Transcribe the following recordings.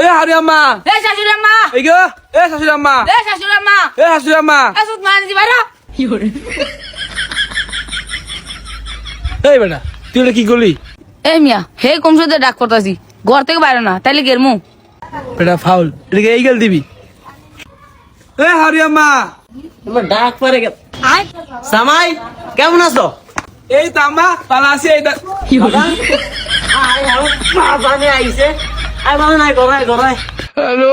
এ হারি আম্মা এ শাশুড়ি আম্মা এই গো এ শাশুড়ি আম্মা এ শাশুড়ি আম্মা এ শাশুড়ি আম্মা আসুত মানজি বারো এই বেটা তুই এটা কি করলি? এ মিয়া হে কমসুদে ডাক করতাছি ঘর থেকে বাইরে না তাইলে গেরমু বেটা ফাউল এদিকে এই গেল দিবি। এ হারি আম্মা তোমার ডাক পরে গেল। সামাই কেমন আছো? এই তো আম্মা ভালো আছি এই তো। আয় আমার বাবানে আইছে আয় বাবা নাই গড়াই গড়াই হ্যালো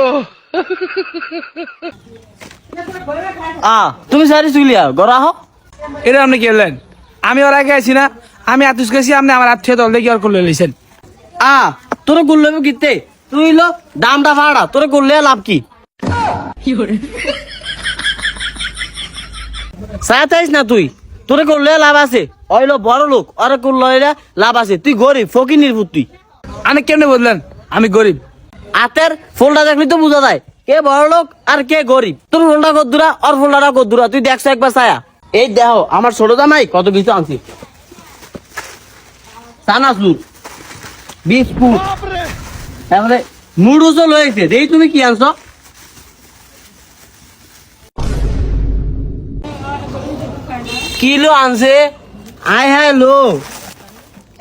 তুমি সারি চুলিয়া গড়া হো এটা আপনি কি বললেন? আমি ওর আগে আছি না, আমি আতুস গেছি, আপনি আমার আত্মীয় দল দেখি আর করলে লইছেন। তোরে গুললে কিতে তুই লো দামটা ভাড়া তোরে গুললে লাভ কি? সাতাইস না তুই তোরে করলে লাভ আছে ওইলো বড় লোক ওরে করলে লাভ আছে তুই গরিব ফকিনির পুত তুই আপনি কেমনে বললেন আমি গরিব? হাতের ফোনটা দেখলি তো বোঝা যায় কে বড় লোক আর কে গরিব। তোর ফোনটা কদ্দুরা ওর ফোনটা কদ্দুরা তুই দেখছো একবার ছায়া। এই দেখো আমার ছোট জামাই কত কিছু আনছি চানাচুর বিস্কুট তারপরে নুডলসও লয়েছে দেই তুমি কি আনছো? কিলো আনছে আয় হ্যাঁ লো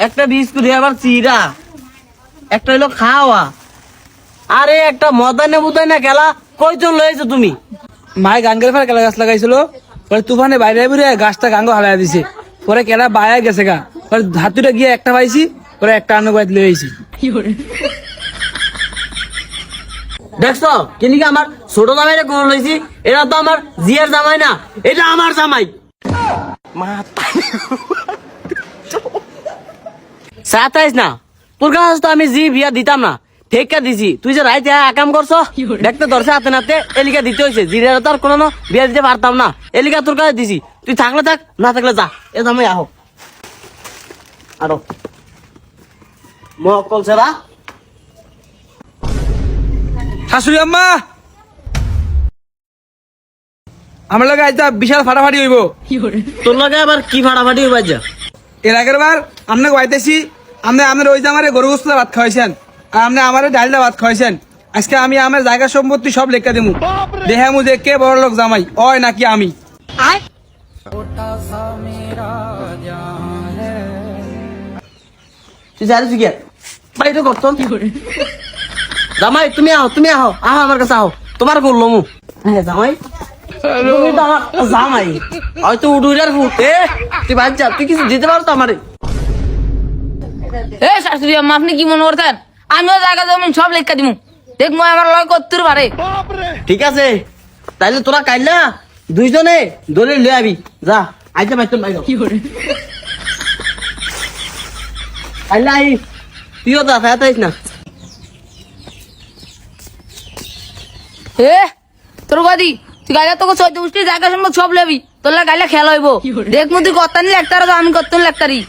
একটা বিস্কুট আবার চিরা একটা হইলো খাওয়া আরে একটা মদানে বুদানে খেলা কয়জন লয়েছো তুমি? মায় গাঙ্গের ফের কেলা গাছ লাগাইছিল, পরে তুফানে বাইরে বেরিয়ে গাছটা গাঙ্গ হালাই দিছে, পরে কেলা বাইরে গেছে গা, পরে হাতুটা গিয়ে একটা পাইছি, পরে একটা আন্ন বাইত লই আইছি। দেখছো কিন্তু আমার ছোট জামাইরে কোন লইছি এটা তো আমার জিয়ার জামাই না এটা আমার জামাই। সাতাইস না তোর কাছে তো আমি জি বিয়া দিতাম না ঠেকা দিছি তুই যে রাইতে কাম করছো দেখতে ধরছে হাতে নাতে এলিকা দিতে হয়েছে জিরার তো আর কোনো বিয়া দিতে পারতাম না এলিকা তোর কাছে দিছি তুই থাকলে থাক না থাকলে যা এ জামাই আহ আরো মকল সেরা শাশুড়ি আম্মা আমার লগে আইতা বিশাল ফাটাফাটি হইব। তোর লগে আবার কি ফাটাফাটি হইবা যা? এর আগের বার আপনাকে বাইতেছি, আপনি আপনার ওই জামারে গরু গোস্ত ভাত খাওয়াইছেন আর আপনি আমার ডালটা ভাত খাওয়াইছেন। আজকে আমি আমার জায়গা সম্পত্তি সব লেখা দেবো, দেখামু যে কে বড় লোক জামাই ওই নাকি আমি। তুই জানিস কি বাইরে করতাম জামাই তুমি আহ আহ আমার কাছে আহ তোমার করলো মু হ্যাঁ জামাই তুমি তো আমার জামাই হয়তো উডুইরার ফুট তুই বাচ্চা তুই কিছু দিতে পারো তো আমারে? এ শাশুড়ি আম্মা আপনি কি মনে করতেন আমিও জায়গা জমিন সব লেখা দিমু দেখবো আমার লয় করতে পারে। ঠিক আছে তাইলে তোরা কাইলা দুইজনে দলিল লয়ে আবি যা আইতে বাইতে বাইর কাইলা আই তুইও যা ফায়াতাইস না। এ তোর গাদি তুই গাইলা তোকে 14 জায়গা সম্ভব সব লেবি তোর গাইলা খেলা হইব দেখবো তুই কত নি লেখতার আমি কত লেখতারি।